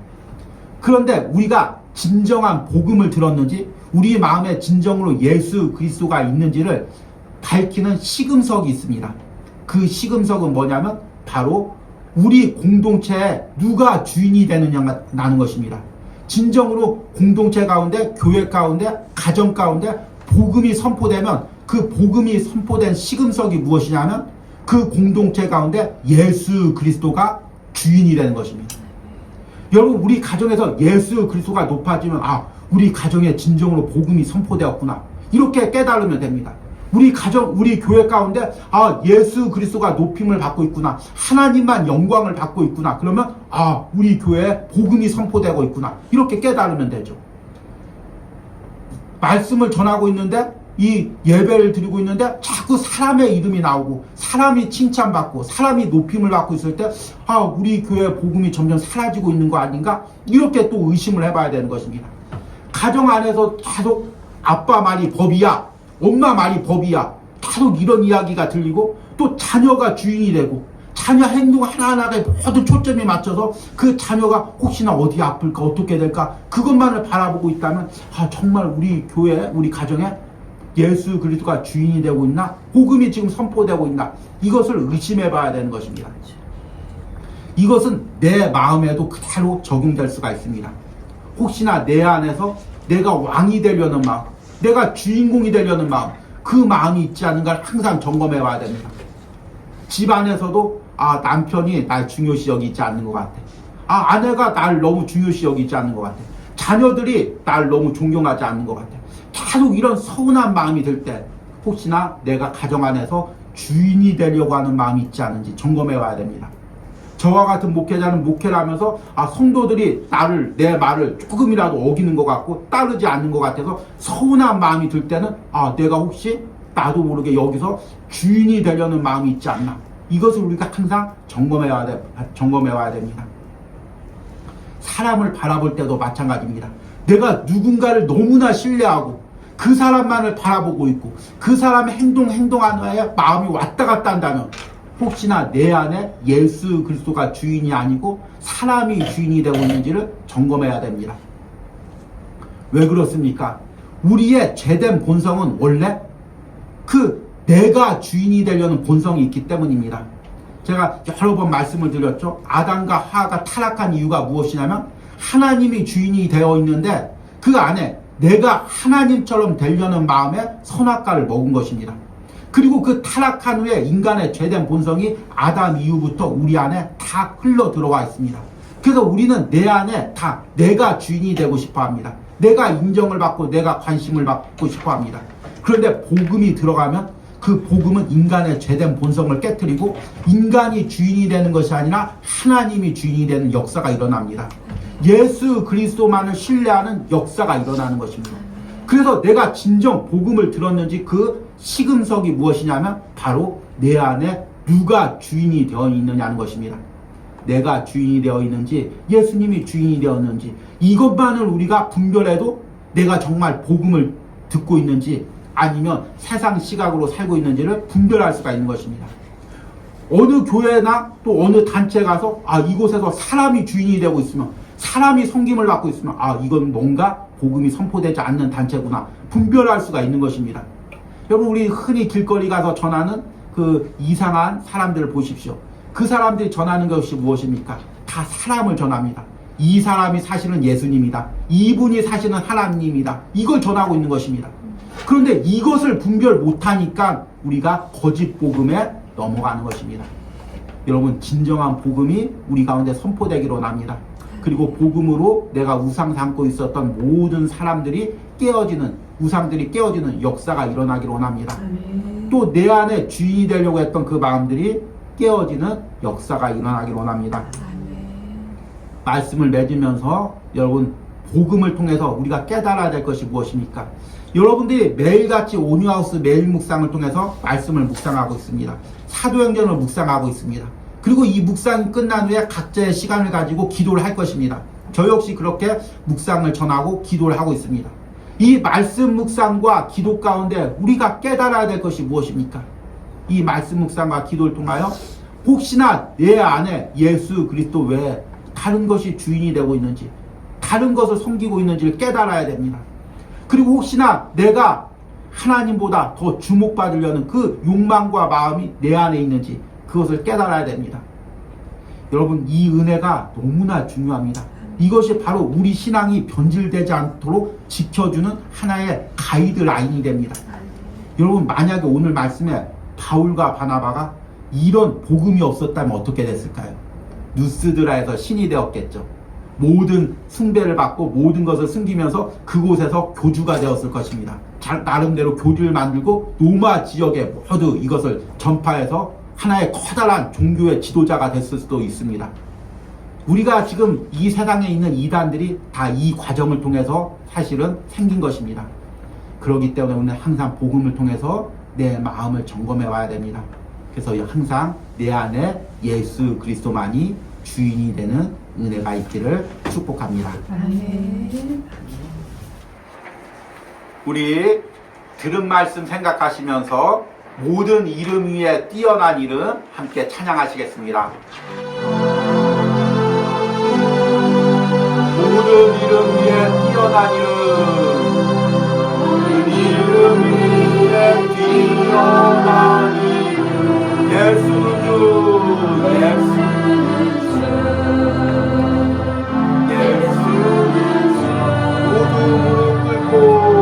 그런데 우리가 진정한 복음을 들었는지, 우리 마음에 진정으로 예수 그리스도가 있는지를 밝히는 시금석이 있습니다. 그 시금석은 뭐냐면 바로 우리 공동체에 누가 주인이 되느냐라는 것입니다. 진정으로 공동체 가운데, 교회 가운데, 가정 가운데 복음이 선포되면 그 복음이 선포된 시금석이 무엇이냐면 그 공동체 가운데 예수 그리스도가 주인이 되는 것입니다. 여러분, 우리 가정에서 예수 그리스도가 높아지면 우리 가정에 진정으로 복음이 선포되었구나, 이렇게 깨달으면 됩니다. 우리 가정, 우리 교회 가운데 예수 그리스도가 높임을 받고 있구나, 하나님만 영광을 받고 있구나, 그러면 우리 교회에 복음이 선포되고 있구나, 이렇게 깨달으면 되죠. 말씀을 전하고 있는데, 이 예배를 드리고 있는데 자꾸 사람의 이름이 나오고 사람이 칭찬받고 사람이 높임을 받고 있을 때 우리 교회 복음이 점점 사라지고 있는 거 아닌가? 이렇게 또 의심을 해봐야 되는 것입니다. 가정 안에서 계속 아빠 말이 법이야, 엄마 말이 법이야, 계속 이런 이야기가 들리고, 또 자녀가 주인이 되고 자녀 행동 하나하나에 모든 초점이 맞춰서 그 자녀가 혹시나 어디 아플까, 어떻게 될까, 그것만을 바라보고 있다면 정말 우리 교회, 우리 가정에 예수 그리스도가 주인이 되고 있나? 복음이 지금 선포되고 있나? 이것을 의심해 봐야 되는 것입니다. 이것은 내 마음에도 그대로 적용될 수가 있습니다. 혹시나 내 안에서 내가 왕이 되려는 마음, 내가 주인공이 되려는 마음, 그 마음이 있지 않은가를 항상 점검해 봐야 됩니다. 집 안에서도 남편이 날 중요시 여기지 않는 것 같아. 아내가 날 너무 중요시 여기지 않는 것 같아. 자녀들이 날 너무 존경하지 않는 것 같아. 계속 이런 서운한 마음이 들 때 혹시나 내가 가정 안에서 주인이 되려고 하는 마음이 있지 않은지 점검해 봐야 됩니다. 저와 같은 목회자는 목회를 하면서 성도들이 내 말을 조금이라도 어기는 것 같고 따르지 않는 것 같아서 서운한 마음이 들 때는 내가 혹시 나도 모르게 여기서 주인이 되려는 마음이 있지 않나, 이것을 우리가 항상 점검해 와야 됩니다. 사람을 바라볼 때도 마찬가지입니다. 내가 누군가를 너무나 신뢰하고 그 사람만을 바라보고 있고 그 사람의 행동하는 거에 마음이 왔다 갔다 한다면 혹시나 내 안에 예수 그리스도가 주인이 아니고 사람이 주인이 되고 있는지를 점검해야 됩니다. 왜 그렇습니까? 우리의 죄된 본성은 원래 내가 주인이 되려는 본성이 있기 때문입니다. 제가 여러 번 말씀을 드렸죠. 아담과 하와가 타락한 이유가 무엇이냐면 하나님이 주인이 되어 있는데 그 안에 내가 하나님처럼 되려는 마음에 선악과를 먹은 것입니다. 그리고 그 타락한 후에 인간의 죄된 본성이 아담 이후부터 우리 안에 다 흘러 들어와 있습니다. 그래서 우리는 내 안에 다 내가 주인이 되고 싶어 합니다. 내가 인정을 받고 내가 관심을 받고 싶어 합니다. 그런데 복음이 들어가면 그 복음은 인간의 죄된 본성을 깨트리고 인간이 주인이 되는 것이 아니라 하나님이 주인이 되는 역사가 일어납니다. 예수 그리스도만을 신뢰하는 역사가 일어나는 것입니다. 그래서 내가 진정 복음을 들었는지 그 시금석이 무엇이냐면 바로 내 안에 누가 주인이 되어 있느냐는 것입니다. 내가 주인이 되어 있는지 예수님이 주인이 되었는지 이것만을 우리가 분별해도 내가 정말 복음을 듣고 있는지 아니면 세상 시각으로 살고 있는지를 분별할 수가 있는 것입니다. 어느 교회나 또 어느 단체에 가서 이곳에서 사람이 주인이 되고 있으면, 사람이 섬김을 받고 있으면 이건 뭔가 복음이 선포되지 않는 단체구나 분별할 수가 있는 것입니다. 여러분, 우리 흔히 길거리 가서 전하는 그 이상한 사람들을 보십시오. 그 사람들이 전하는 것이 무엇입니까? 다 사람을 전합니다. 이 사람이 사실은 예수님이다, 이분이 사실은 하나님이다, 이걸 전하고 있는 것입니다. 그런데 이것을 분별 못하니까 우리가 거짓 복음에 넘어가는 것입니다. 여러분, 진정한 복음이 우리 가운데 선포되기로 원합니다. 그리고 복음으로 내가 우상 삼고 있었던 모든 사람들이 깨어지는, 우상들이 깨어지는 역사가 일어나기로 원합니다. 또 내 안에 주인이 되려고 했던 그 마음들이 깨어지는 역사가 일어나기로 원합니다. 말씀을 맺으면서 여러분, 복음을 통해서 우리가 깨달아야 될 것이 무엇입니까? 여러분들이 매일같이 온유하우스 매일 묵상을 통해서 말씀을 묵상하고 있습니다. 사도행전을 묵상하고 있습니다. 그리고 이 묵상이 끝난 후에 각자의 시간을 가지고 기도를 할 것입니다. 저 역시 그렇게 묵상을 전하고 기도를 하고 있습니다. 이 말씀 묵상과 기도 가운데 우리가 깨달아야 될 것이 무엇입니까? 이 말씀 묵상과 기도를 통하여 혹시나 내 안에 예수 그리스도 외에 다른 것이 주인이 되고 있는지, 다른 것을 섬기고 있는지를 깨달아야 됩니다. 그리고 혹시나 내가 하나님보다 더 주목받으려는 그 욕망과 마음이 내 안에 있는지 그것을 깨달아야 됩니다. 여러분, 이 은혜가 너무나 중요합니다. 이것이 바로 우리 신앙이 변질되지 않도록 지켜주는 하나의 가이드라인이 됩니다. 여러분, 만약에 오늘 말씀에 바울과 바나바가 이런 복음이 없었다면 어떻게 됐을까요? 누스드라에서 신이 되었겠죠. 모든 숭배를 받고 모든 것을 숨기면서 그곳에서 교주가 되었을 것입니다. 나름대로 교주를 만들고 로마 지역에 모두 이것을 전파해서 하나의 커다란 종교의 지도자가 됐을 수도 있습니다. 우리가 지금 이 세상에 있는 이단들이 다 이 과정을 통해서 사실은 생긴 것입니다. 그렇기 때문에 우리는 항상 복음을 통해서 내 마음을 점검해 와야 됩니다. 그래서 항상 내 안에 예수 그리스도만이 주인이 되는 은혜가 있기를 축복합니다. 아멘. 우리 들은 말씀 생각하시면서 모든 이름 위에 뛰어난 이름 함께 찬양하시겠습니다. 모든 이름 위에 뛰어난 이름 위에 뛰어난 이름 예수는 주 예수는 주 모두 무릎 꿇고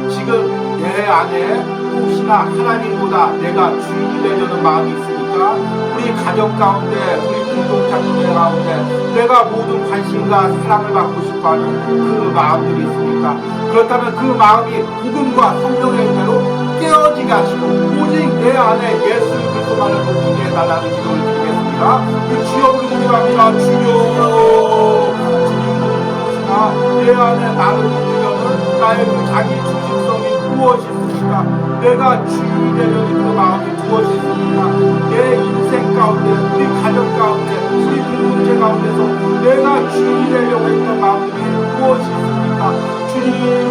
지금 내 안에 혹시나 하나님보다 내가 주인이 되려는 마음이 있으니까 우리 가정 가운데 우리 공동체 가운데 내가 모든 관심과 사랑을 받고 싶어하는 그 마음들이 있습니까? 그렇다면 그 마음이 복음과 성령의 은혜로 깨어지게 하시고 오직 내 안에 예수 그리스도만을 높이게 해달라는 기도를 드리겠습니다. 그 주여 부르고 기도합니다. 주여 내 안에 나를 높이려는 나의 그 자기 중심성이 무엇이 있습니까? 내가 주인이 되려는 그 마음이 무엇이 있습니까? 내 인생 가운데, 우리 가정 가운데, 우리 공동체 가운데서 내가 주인이 되려고 했던 마음들이 무엇이 있습니까? 주님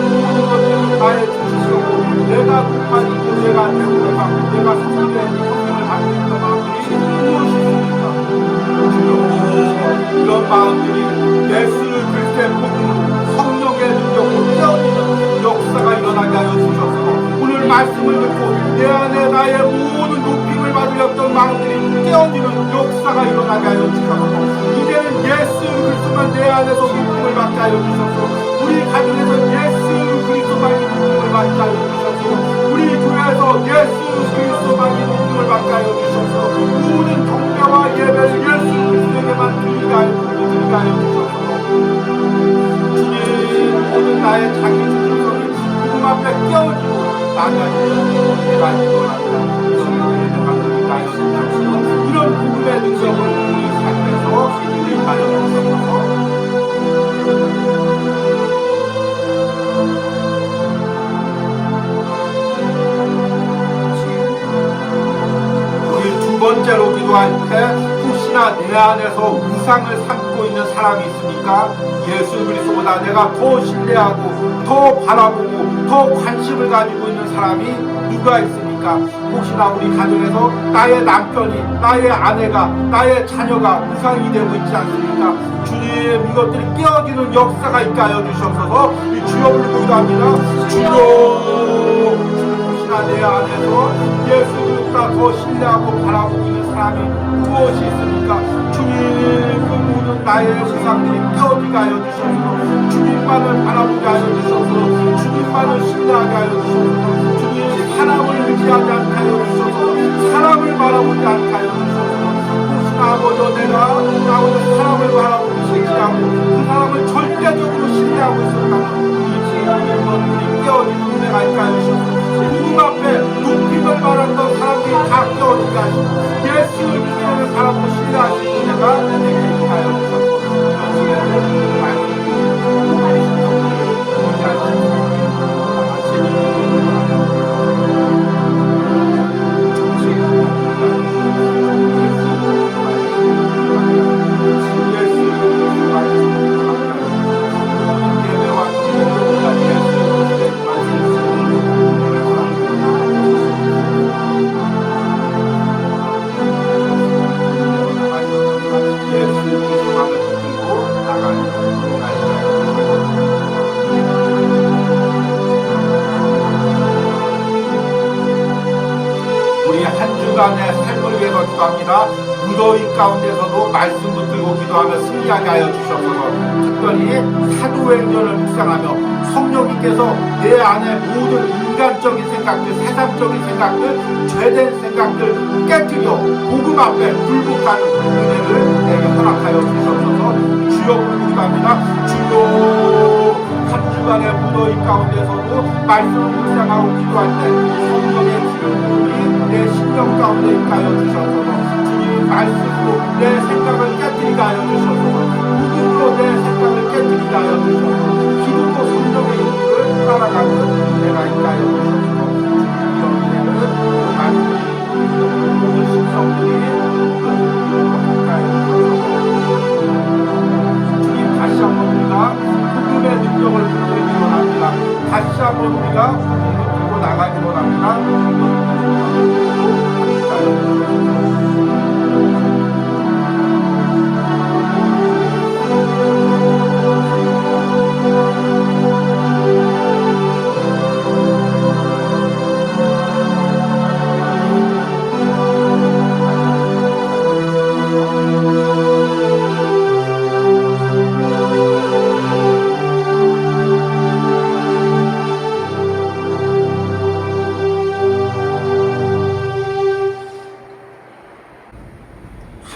모든 것들은 나의 중심성으로 내가 국한이고 내가 대우를 받고 내가 성령의 성령을 받고 있던 마음들이 무엇이 있습니까? 주여 이런 마음들이 예수 그리스도의 복음으로 성령의 능력으로 깨어지는 역사가 일어나게 하여 주셔서 오늘 말씀을 듣고 내 안에 나의 모든 높임을 받으렸던 마음들이 깨어지는 역사가 일어나게 하여 주셔서 이제는 예수 그리스도만 내 안에서 높임을 받게 하여 주셔서 우리 가정에서 예수 그리스도만이 높임을 받게 하여 주셔서 우리 교회에서 예수 그리스도만이 높임을 받게 하여 주셔서 모든 경배와 예배를 예수 그리스도에게만 드리게 하여 주셔서 주님 모든 나의 자기 중심성이 복음 앞에 깨어지고 나가는 내가 일어난다 이런 복음의 능력을 우리 삶에서 누리하여 주셔서 우리 두 번째로 기도할 때 혹시나 내 안에서 우상을 삼고 있는 있는 사람이 있습니까? 예수 그리스도보다 내가 더 신뢰하고 더 바라보고 더 관심을 가지고 있는 사람이 누가 있습니까? 혹시나 우리 가정에서 나의 남편이, 나의 아내가, 나의 자녀가 우상이 되고 있지 않습니까? 주님, 이것들이 깨어지는 역사가 있게 하여 주시옵소서. 이 주여 부르고 기도합니다. 주여, 혹시나 내 안에서 예수 그리스도보다 더 신뢰하고 바라보고 있는 사람이 무엇이 있습니까? 주님, 그 모든 나의 우상들이 깨어지게 하여 주시옵소서. 주님만을 바라보게 하여 주시옵소서. 주님만을 신뢰하게 하여 주시옵소서. 주님, 사람을 의지하지 않게 하여 주시옵소서. 사람을 바라보지 않게 하여 주시옵소서. 혹시나 아버지 내가 아버지 사람을 바라보고 신뢰하고 그 사람을 절대적으로 신뢰하고 있었다면 이 지금의 것들이 깨어지는 은혜가 있게 하여 주시옵소서. 누구 앞에 높임을 말했던 사람들이 다 깨어지게 하시고 예수를 믿는 사람도 신뢰하시는 은혜가 있게 하여 주시옵소서. 주간의 삶을 위해서 기도합니다. 무더위 가운데서도 말씀 붙들고 기도하며 승리하게 하여 주셔서 특별히 사도행전을 묵상하며 성령님께서 내 안에 모든 인간적인 생각들, 세상적인 생각들, 죄된 생각들 깨뜨려 복음 앞에 굴복하는 은혜를 내게 허락하여 주셔서 주여 부르고 기도합니다. 주여, 한 주간의 무더위 가운데서도 말씀을 묵상하고 기도할 때 성령의 기름부음이 내 심령 가운데 있게 하여 주셔서 주님 말씀으로 내 생각을 깨뜨리게 하여 주셔서 믿음으로 내 생각을 깨뜨리게 하여 주셔서 기도로 성령의 인도를 따라가는 은혜가 있게 하여 주셔서 이런 은혜를 말씀으로 모든 신성들이 있게 하여 주셔서 주님 다시 한번 우리가 복음의 능력을 붙들기 원합니다. 다시 한번 우리가 붙들고 나가기 원합니다.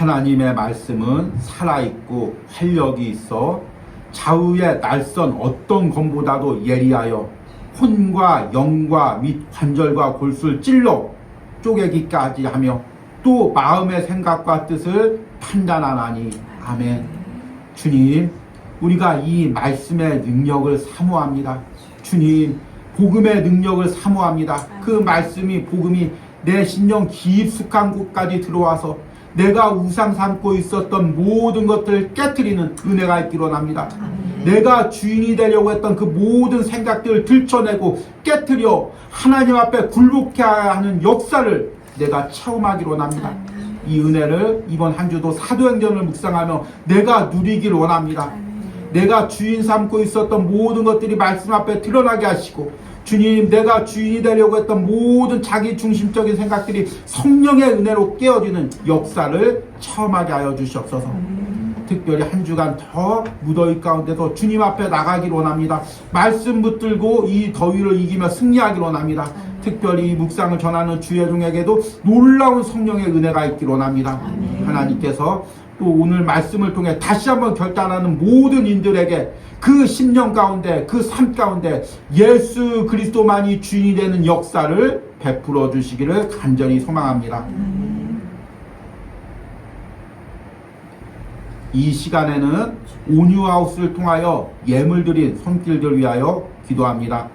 하나님의 말씀은 살아있고 활력이 있어 좌우의 날선 어떤 검보다도 예리하여 혼과 영과 및 관절과 골수를 찔러 쪼개기까지 하며 또 마음의 생각과 뜻을 판단하나니. 아멘. 주님, 우리가 이 말씀의 능력을 사모합니다. 주님, 복음의 능력을 사모합니다. 그 말씀이 복음이 내 심령 깊숙한 곳까지 들어와서 내가 우상 삼고 있었던 모든 것들을 깨트리는 은혜가 있기로 합니다. 내가 주인이 되려고 했던 그 모든 생각들을 들춰내고 깨트려 하나님 앞에 굴복해야 하는 역사를 내가 체험하기로 합니다. 이 은혜를 이번 한 주도 사도행전을 묵상하며 내가 누리길 원합니다. 내가 주인 삼고 있었던 모든 것들이 말씀 앞에 드러나게 하시고 주님, 내가 주인이 되려고 했던 모든 자기 중심적인 생각들이 성령의 은혜로 깨어지는 역사를 체험하게 하여 주시옵소서. 특별히 한 주간 더 무더위 가운데서 주님 앞에 나가기를 원합니다. 말씀 붙들고 이 더위를 이기며 승리하기를 원합니다. 특별히 이 묵상을 전하는 주여종에게도 놀라운 성령의 은혜가 있기를 원합니다. 하나님께서 또 오늘 말씀을 통해 다시 한번 결단하는 모든 인들에게 그 심령 가운데, 그 삶 가운데 예수 그리스도만이 주인이 되는 역사를 베풀어 주시기를 간절히 소망합니다. 이 시간에는 온유하우스를 통하여 예물 드린 손길들 위하여 기도합니다.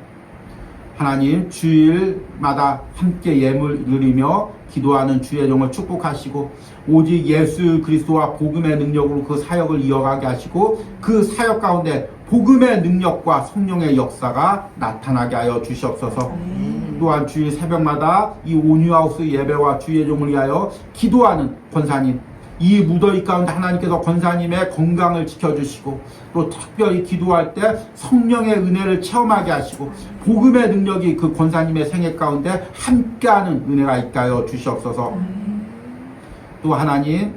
하나님 주일마다 함께 예물 드리며 기도하는 주의 종을 축복하시고 오직 예수 그리스도와 복음의 능력으로 그 사역을 이어가게 하시고 그 사역 가운데 복음의 능력과 성령의 역사가 나타나게 하여 주시옵소서. 또한 주일 새벽마다 이 온유하우스 예배와 주의 종을 위하여 기도하는 권사님, 이 무더위 가운데 하나님께서 권사님의 건강을 지켜주시고 또 특별히 기도할 때 성령의 은혜를 체험하게 하시고 복음의 능력이 그 권사님의 생애 가운데 함께하는 은혜가 있게 하여 주시옵소서. 또 하나님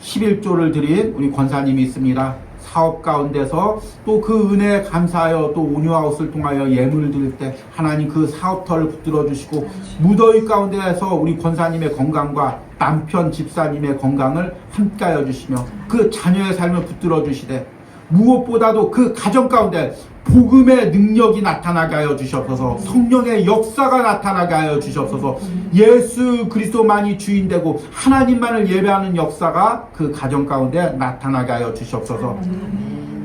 11조를 드린 우리 권사님이 있습니다. 사업 가운데서 또 그 은혜에 감사하여 또 온유하우스를 통하여 예물을 드릴 때 하나님 그 사업터를 붙들어 주시고 무더위 가운데에서 우리 권사님의 건강과 남편 집사님의 건강을 함께하여 주시며 그 자녀의 삶을 붙들어 주시되 무엇보다도 그 가정 가운데 복음의 능력이 나타나게 하여 주시옵소서. 성령의 역사가 나타나게 하여 주시옵소서. 예수 그리스도만이 주인되고 하나님만을 예배하는 역사가 그 가정 가운데 나타나게 하여 주시옵소서.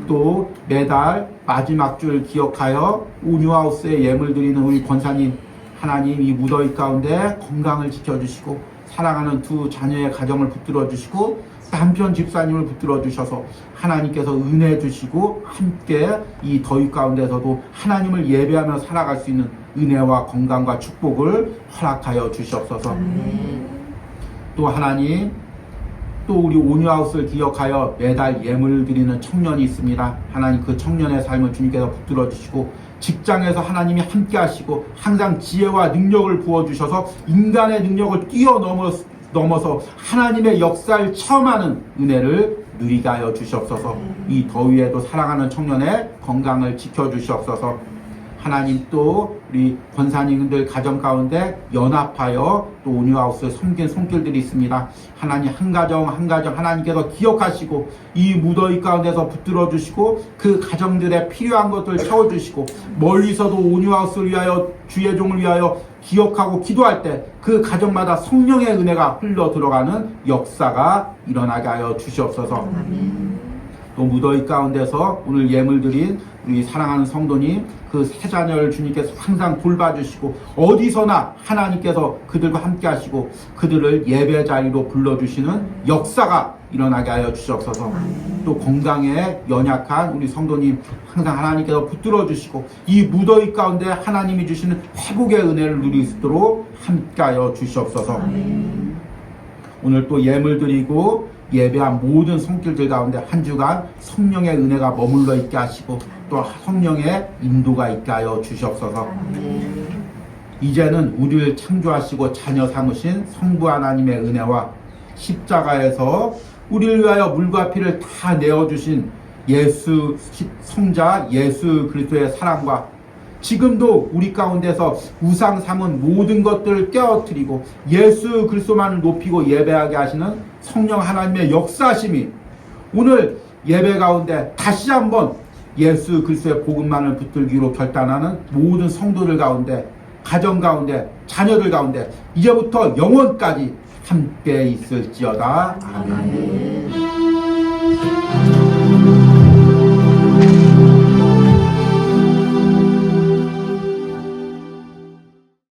또 매달 마지막 줄 기억하여 온유하우스에 예물 드리는 우리 권사님, 하나님 이 무더위 가운데 건강을 지켜주시고 사랑하는 두 자녀의 가정을 붙들어 주시고 남편 집사님을 붙들어 주셔서 하나님께서 은혜 주시고 함께 이 더위 가운데서도 하나님을 예배하며 살아갈 수 있는 은혜와 건강과 축복을 허락하여 주시옵소서. 또 하나님, 또 우리 온유하우스를 기억하여 매달 예물을 드리는 청년이 있습니다. 하나님 그 청년의 삶을 주님께서 붙들어 주시고 직장에서 하나님이 함께 하시고 항상 지혜와 능력을 부어주셔서 인간의 능력을 뛰어넘어서 하나님의 역사를 체험하는 은혜를 누리게 하여 주시옵소서. 이 더위에도 사랑하는 청년의 건강을 지켜주시옵소서. 하나님 또 우리 권사님들 가정 가운데 연합하여 또 온유하우스 섬긴 손길들이 있습니다. 하나님 한 가정 한 가정 하나님께서 기억하시고 이 무더위 가운데서 붙들어 주시고 그 가정들의 필요한 것들을 채워주시고 멀리서도 온유하우스를 위하여 주의 종을 위하여 기억하고 기도할 때 그 가정마다 성령의 은혜가 흘러 들어가는 역사가 일어나게 하여 주시옵소서. 또 무더위 가운데서 오늘 예물 드린 우리 사랑하는 성도님 그 세 자녀를 주님께서 항상 돌봐주시고 어디서나 하나님께서 그들과 함께 하시고 그들을 예배 자리로 불러주시는 역사가 일어나게 하여 주시옵소서. 또 건강에 연약한 우리 성도님 항상 하나님께서 붙들어 주시고 이 무더위 가운데 하나님이 주시는 회복의 은혜를 누릴 수 있도록 함께 하여 주시옵소서. 오늘 또 예물 드리고 예배한 모든 손길들 가운데 한 주간 성령의 은혜가 머물러 있게 하시고 또 성령의 인도가 있게 하여 주시옵소서. 이제는 우리를 창조하시고 자녀 삼으신 성부 하나님의 은혜와 십자가에서 우리를 위하여 물과 피를 다 내어주신 예수 성자 예수 그리스도의 사랑과 지금도 우리 가운데서 우상 삼은 모든 것들을 깨어뜨리고 예수 그리스도만을 높이고 예배하게 하시는 성령 하나님의 역사심이 오늘 예배 가운데 다시 한번 예수 그리스도의 복음만을 붙들기로 결단하는 모든 성도들 가운데 가정 가운데 자녀들 가운데 이제부터 영원까지 함께 있을지어다. 아멘.